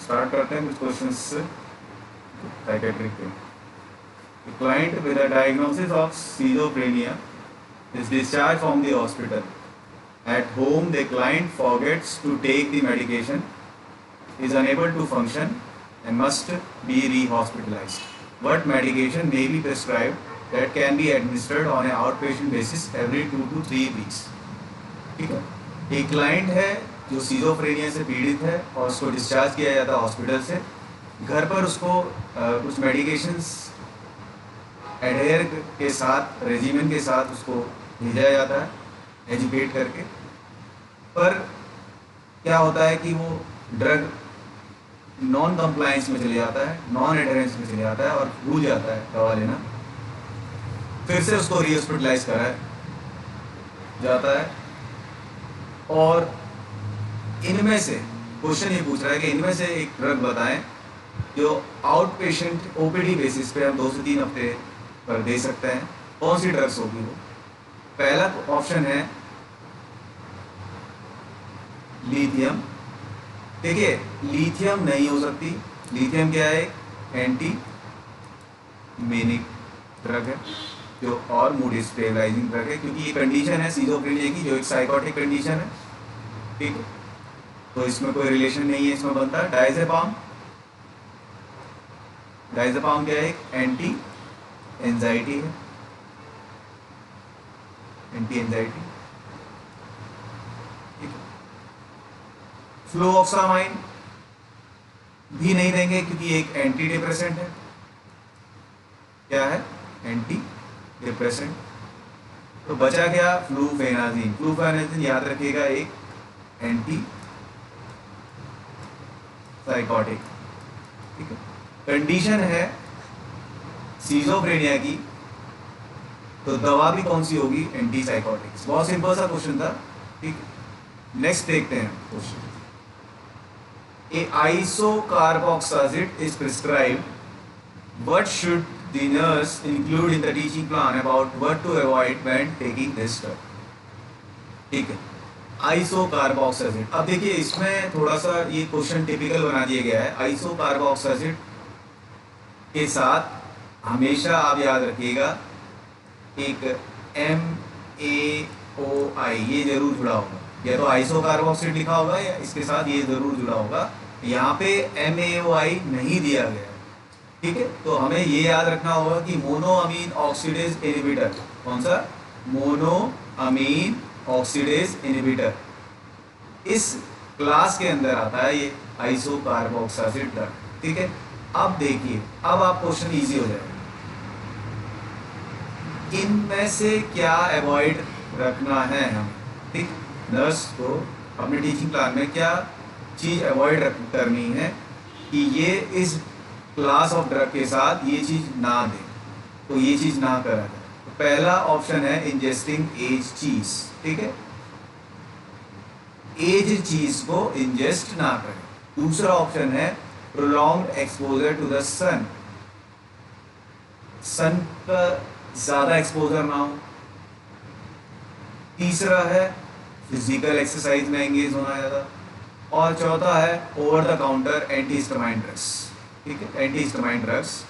Start करते हैं कुछ क्वेश्चन से साइकेट्रिक के। Client with a diagnosis of schizophrenia is discharged from the hospital. At home, the client forgets to take the medication, is unable to function, and must be re-hospitalized. What medication may be prescribed that can be administered on an outpatient basis every 2 to 3 weeks? ठीक है, एक client है जो schizophrenia से पीड़ित है और उसको डिस्चार्ज किया जाता है हॉस्पिटल से। घर पर उसको कुछ मेडिकेशंस एडहेयर के साथ, रेजिमेंट के साथ उसको भेजा जाता है एजुकेट करके। पर क्या होता है कि वो ड्रग नॉन कंप्लायंस में चले जाता है, नॉन एडहेरेंस में चले जाता है और भूल जाता है दवा लेना। फिर से उसको री हॉस्पिटलाइज कराया जाता है। और इनमें से क्वेश्चन ये पूछ रहा है कि इनमें से एक ड्रग बताएं जो आउट पेशेंट ओपीडी बेसिस पे हम 2 से 3 हफ्ते पर दे सकते हैं। कौन सी ड्रग्स होगी वो? पहला ऑप्शन है लिथियम। देखिए, लिथियम नहीं हो सकती। लिथियम क्या है? एंटी मेनिक ड्रग है जो और मूड स्टेबलाइजिंग ड्रग है, क्योंकि ये कंडीशन है सीजोफ्रेनिया की जो एक साइकोटिक कंडीशन है। ठीक है, तो इसमें कोई रिलेशन नहीं है, इसमें बनता है डायजेपाम। डायजेपाम क्या है? एक एंटी एंजाइटी है, एंटी एंजाइटी। ठीक है, फ्लोक्सामाइन भी नहीं देंगे क्योंकि एक एंटी डिप्रेसेंट है। क्या है? Anti depressant. तो बचा क्या? फ्लूफेनाजिन। फ्लूफेनाजिन याद रखिएगा, एक एंटी साइकोटिक। ठीक है, कंडीशन है सीजोफ्रेनिया की, तो दवा भी कौन सी होगी? Anti psychotics. बहुत सिंपल सा क्वेश्चन था। ठीक है, नेक्स्ट देखते हैं question. A isocarboxazid is prescribed, what should the nurse include in the teaching plan about what to avoid when taking this drug? ठीक है, आइसोकार्बोक्साजिड। अब देखिए, इसमें थोड़ा सा ये क्वेश्चन टिपिकल बना दिया गया है। आइसोकार्बोक्साजिड के साथ हमेशा आप याद रखिएगा एक MaOI ये जरूर जुड़ा होगा, या तो आइसोकार्बोक्सिड लिखा होगा या इसके साथ ये जरूर जुड़ा होगा। यहाँ पे MaOI नहीं दिया गया। ठीक है, तो हमें ये याद रखना होगा कि मोनोअमीन ऑक्सीडेज इनहिबिटर। कौन सा? Monoamine oxidase inhibitor. इस क्लास के अंदर आता है ये आइसोकार्बोक्साजिड ड्रग। ठीक है, अब देखिए, अब आप क्वेश्चन इजी हो जाएगा। इनमें से क्या अवॉइड रखना है हम? ठीक, नर्स को अपने टीचिंग प्लान में क्या चीज़ अवॉइड करनी है कि ये इस क्लास ऑफ ड्रग के साथ ये चीज़ ना दे, तो ये चीज़ ना करा जाए। तो पहला ऑप्शन है इंजेस्टिंग एज चीज़। ठीक है, एज चीज़ को इंजेस्ट ना करें। दूसरा ऑप्शन है प्रोलॉन्ग्ड एक्सपोजर टू द सन। सन का ज़्यादा एक्सपोजर ना हो। तीसरा है फिजिकल एक्सरसाइज में एंगेज होना ज़्यादा। और चौथा है over the counter antihistamine drugs. ठीक है, एंटीहिस्टामाइन ड्रग्स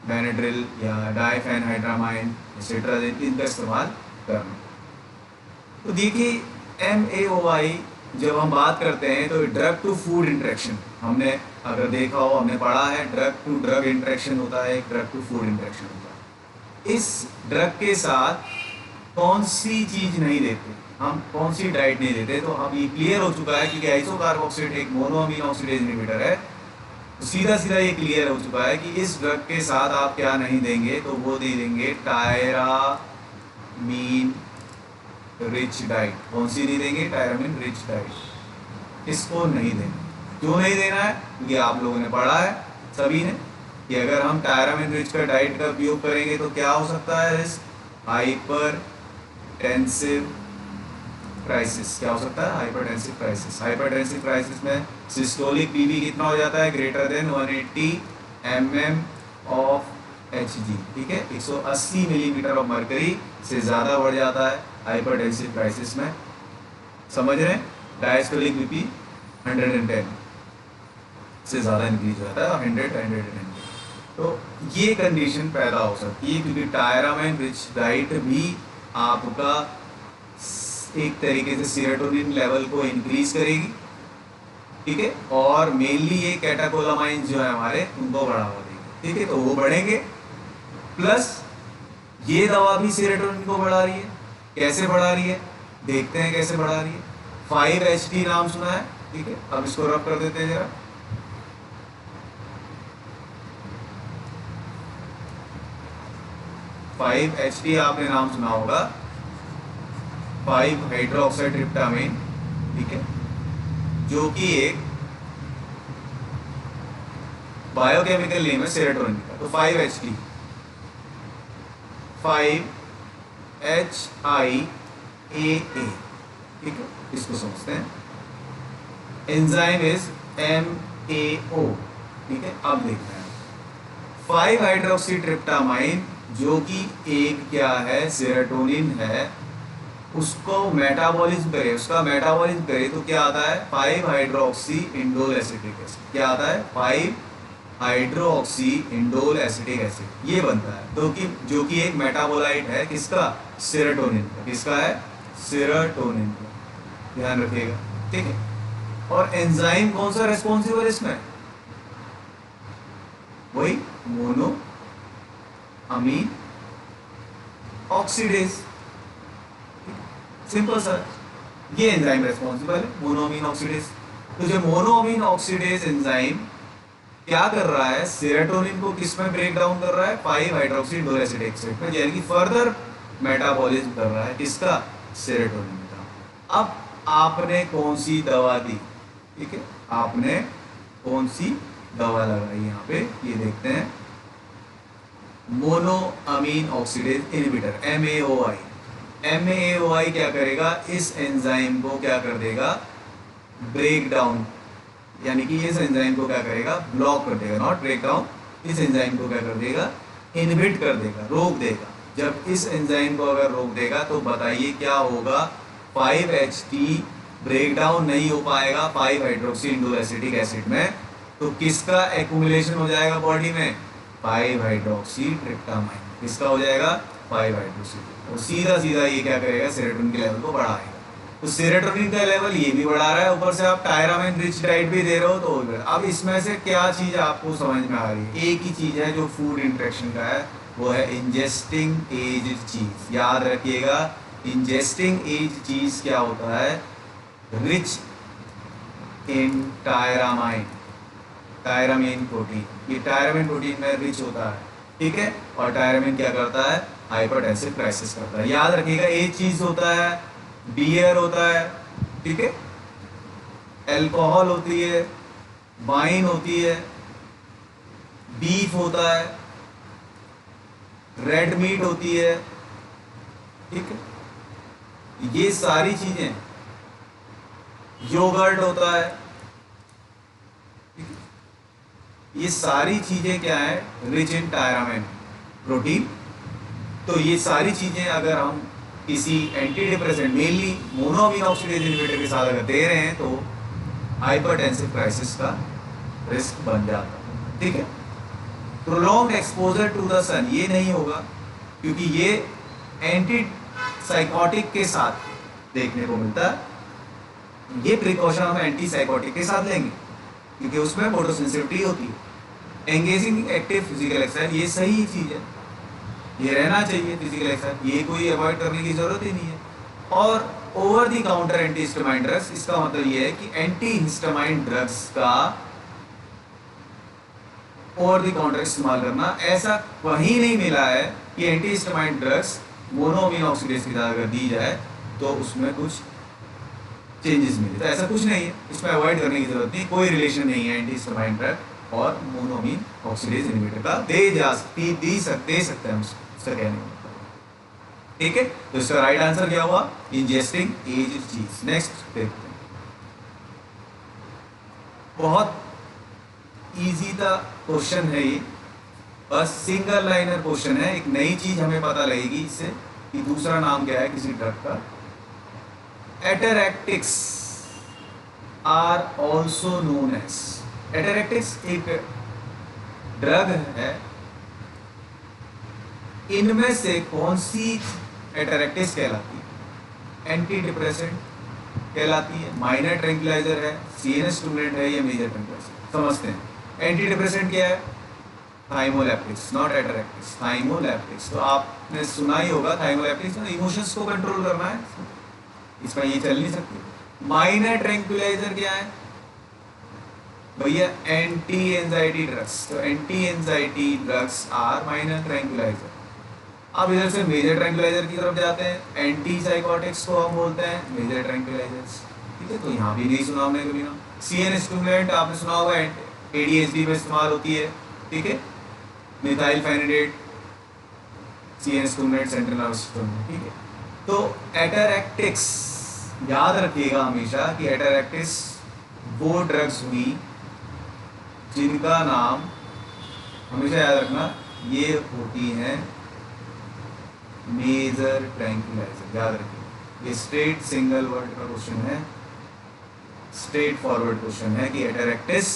बेनेड्रिल या डाइफेनहाइड्रामाइन एक्सेट्रा इनका इस्तेमाल करना। तो देखिए, MaOI जब हम बात करते हैं तो ड्रग टू फूड इंटरेक्शन, हमने अगर देखा हो, हमने पढ़ा है, ड्रग टू ड्रग इंटरेक्शन होता है, एक ड्रग टू फूड इंटरेक्शन होता है। इस ड्रग के साथ कौन सी चीज़ नहीं देते हम, कौन सी डाइट नहीं देते, तो अब ये क्लियर हो चुका है क्योंकि आइसोकार्बोक्सिलेट एक मोनोअमीन ऑक्सीडेज इनहिबिटर है। तो सीधा सीधा ये क्लियर हो चुका है कि इस ड्रग के साथ आप क्या नहीं देंगे, तो वो दे देंगे टायरामीन रिच डाइट। कौन सी नहीं देंगे? Tyramine rich diet. इसको नहीं देना। क्यों नहीं देना है? क्योंकि आप लोगों ने पढ़ा है सभी ने कि अगर हम टायरामीन रिच का डाइट का उपयोग करेंगे तो क्या हो सकता है? Hypertensive crisis. क्या हो सकता है? Hypertensive crisis. हाइपरटेंसिव क्राइसिस में सिस्टोलिक बीपी कितना हो जाता है? Greater than 180 mm of Hg। ठीक है, 180 मिलीमीटर ऑफ मरकरी से ज़्यादा बढ़ जाता है हाइपरटेंसिव क्राइसिस में। समझ रहे हैं? Diastolic BP 110। से ज़्यादा इंक्रीज हो जाता है, 100 तो ये कंडीशन पैदा हो सकती है क्योंकि टायरामाइन रिच डाइट भी आपका एक तरीके से सेरोटोनिन लेवल को इंक्रीज करेगी, ठीक है, और मेनली ये कैटाकोलामाइन जो है हमारे उनको बढ़ावा देगी, ठीक है, तो वो बढ़ेंगे। प्लस ये दवा भी सेरोटोनिन को बढ़ा रही है। कैसे बढ़ा रही है देखते हैं कैसे बढ़ा रही है। 5-HT नाम सुना है, ठीक है, अब इसको रब कर देते हैं जरा। 5-HT आपने नाम सुना होगा, 5-हाइड्रोक्साइट्रिप्टामाइन, ठीक है, जो कि एक बायोकेमिकल नेम है सेरोटोनिन का। तो 5-HT, 5-HIAA, ठीक है, इसको समझते हैं। एंजाइम इज MAO, ठीक है। अब देखते हैं 5-हाइड्रोक्सीट्रिप्टामाइन जो कि एक क्या है, सेरोटोनिन है, उसको मेटाबॉलिज्म करे, उसका मेटाबॉलिज्म करे तो क्या आता है, 5-हाइड्रोक्सी इंडोल एसिटिक एसिड। क्या आता है, 5-हाइड्रोक्सी इंडोल एसिटिक एसिड, ये बनता है। तो कि जो कि एक मेटाबोलाइट है किसका, सेरोटोनिन का। किसका है, सेरोटोनिन का, ध्यान रखिएगा, ठीक है। और एंजाइम कौन सा रेस्पॉन्सिबल इसमें, वही mono amine oxidase, simple sir, ये एंजाइम रेस्पॉन्सिबल है मोनोअमीन ऑक्सीडेज। तो जो मोनोअमीन ऑक्सीडेज एंजाइम क्या कर रहा है, सेरोटोनिन को किस में ब्रेक डाउन कर रहा है, 5-हाइड्रोक्सी इंडोल एसिटिक एसिड में, यानी कि फर्दर मेटाबॉलिज्म कर रहा है किसका, सेरोटोनिन का। अब आपने कौन सी दवा दी, ठीक है, आपने कौन सी दवा लगाई यहाँ पे, ये देखते हैं, monoamine oxidase inhibitor, MAOI। MAOI क्या करेगा, इस एंजाइम को क्या कर देगा, ब्रेक डाउन, यानी कि इस एंजाइम को क्या करेगा, ब्लॉक कर देगा, नॉट ब्रेक डाउन, इस एंजाइम को क्या कर देगा, इनहिबिट कर देगा, रोक देगा। जब इस एंजाइम को अगर रोक देगा तो बताइए क्या होगा, 5-HT ब्रेक डाउन नहीं हो पाएगा 5-हाइड्रोक्सी इंडोल एसिटिक एसिड में, तो किसका एक्यूमुलेशन हो जाएगा बॉडी में, 5-हाइड्रोक्सी ट्रिप्टामाइन। किसका हो जाएगा, 5-हाइड्रोक्सी, और सीधा सीधा ये क्या करेगा, सेरोटोनिन के लेवल को बढ़ाएगा। तो सेरोटोनिन का लेवल ये भी बढ़ा रहा है, ऊपर से आप टायरामाइन रिच डाइट भी दे रहे हो, तो अब इसमें से क्या चीज़ आपको समझ में आ रही है, एक ही चीज़ है जो फूड इंट्रैक्शन का है, वो है इंजेस्टिंग एज चीज़। याद रखिएगा, इंजेस्टिंग एज चीज़ क्या होता है, rich in tyramine, tyramine protein, ये टायरामाइन प्रोटीन में रिच होता है, ठीक है। और टायरामाइन क्या करता है, हाइपरटेंसिव क्राइसिस करता है। याद रखिएगा, एक चीज होता है, बियर होता है, ठीक है, अल्कोहल होती है, वाइन होती है, बीफ होता है, रेड मीट होती है, ठीक है, ये सारी चीजें, योगर्ट होता है, ये सारी चीजें क्या है, रिच इन टायरामाइन प्रोटीन। तो ये सारी चीजें अगर हम किसी anti depressant, mainly monoamine oxidase inhibitor के साथ अगर दे रहे हैं तो हाइपरटेंसिव क्राइसिस का रिस्क बन जाता है, ठीक है। प्रोलॉन्ग्ड एक्सपोजर टू द सन, ये नहीं होगा क्योंकि ये एंटी साइकोटिक के साथ देखने को मिलता है। ये प्रिकॉशन हम एंटी साइकोटिक के साथ लेंगे क्योंकि उसमें फोटोसेंसिटिविटी होती है। एंगेजिंग एक्टिव फिजिकल एक्सरसाइज, ये सही चीज़ है, ये रहना चाहिए फिजिकल एक्सरसाइज, ये कोई अवॉइड करने की जरूरत ही नहीं है। और over the counter anti histamine drugs, इसका मतलब ये है कि एंटी हिस्टामाइन ड्रग्स का ओवर द काउंटर इस्तेमाल करना, ऐसा कहीं नहीं मिला है कि anti histamine drugs monoamine oxidase की तरह अगर दी जाए तो उसमें कुछ चेंजेस मिले, तो ऐसा कुछ नहीं है, इसमें अवॉइड करने की जरूरत नहीं, कोई रिलेशन नहीं है एंटी हिस्टामाइन ड्रग और मोनोअमीन ऑक्सीडेज इनहिबिटर का। दे सकते हैं उसका कहने का मतलब, ठीक है। तो इसका राइट आंसर क्या हुआ, इंजेस्टिंग एज चीज। नेक्स्ट देखते हैं, बहुत इजी था क्वेश्चन है ये, बस सिंगल लाइनर क्वेश्चन है। एक नई चीज हमें पता लगेगी इससे कि दूसरा नाम क्या है किसी ड्रग का। एटरैक्टिक्स आर ऑल्सो नोन एज एटरेक्टिक्स एक ड्रग है, इनमें से कौन सी एटरेक्टिक्स कहलाती है? एंटी डिप्रेसेंट कहलाती है, माइनर ट्रैंक्विलाइजर है, सीएनएस स्टिमुलेंट है या मेजर ट्रैंक्विलाइजर? समझते हैं। एंटी डिप्रेसेंट क्या है? थाइमोलेप्टिक्स, नॉट एटरेक्टिक्स, थाइमोलेप्टिक्स। तो आपने सुना ही होगा थाइमोलेप्टिक्स में इमोशंस को कंट्रोल करना है, इसमें ये चल नहीं सकती। माइनर ट्रैंक्विलाइजर क्या है भैया? Anti anxiety drugs. तो anti anxiety drugs are minor tranquilizer. अब इधर से मेजर ट्रैंक्विलाइजर की तरफ जाते हैं, एंटी साइकोटिक्स को हम बोलते हैं मेजर ट्रैंक्विलाइजर्स। ठीक है, तो यहाँ भी नहीं सुना हमने कभी ना। सीएनएस स्टिमुलेंट आपने सुना होगा, एडीएचडी में इस्तेमाल होती है। ठीक है, methylphenidate, CNS stimulant central nervous system में। ठीक है, तो एटरेक्टिक्स याद रखिएगा हमेशा कि एटरेक्टिक्स वो ड्रग्स हुई जिनका नाम हमेशा याद रखना, ये होती हैं मेजर ट्रैंक्विलाइजर। याद रखिए, ये स्ट्रेट सिंगल वर्ड का क्वेश्चन है, स्ट्रेट फॉरवर्ड क्वेश्चन है कि एटरेक्टिस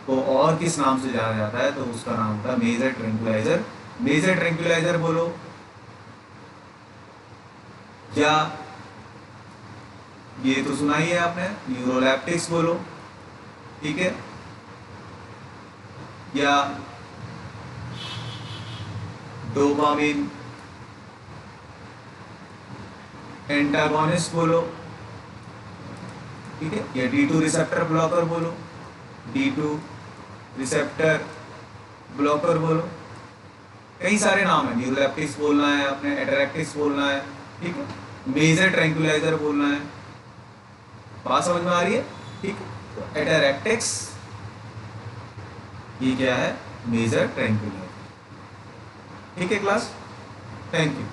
को और किस नाम से जाना जाता है, तो उसका नाम था मेजर ट्रैंक्विलाइजर। मेजर ट्रैंक्विलाइजर बोलो या ये तो सुना ही है आपने, न्यूरोलैप्टिक्स बोलो। ठीक है, या डोपामिन एंटागोनिस्ट बोलो। ठीक है, या D2 रिसेप्टर ब्लॉकर बोलो, D2 रिसेप्टर ब्लॉकर बोलो। कई सारे नाम है, न्यूरोलैप्टिक्स बोलना है आपने, एटरेक्टिक्स बोलना है। ठीक है, मेजर ट्रैंक्विलाइजर बोलना है। बात समझ में आ रही है? ठीक है, तो एटरेक्टिक्स ये क्या है? Major tranquilizer. ठीक है क्लास, थैंक यू।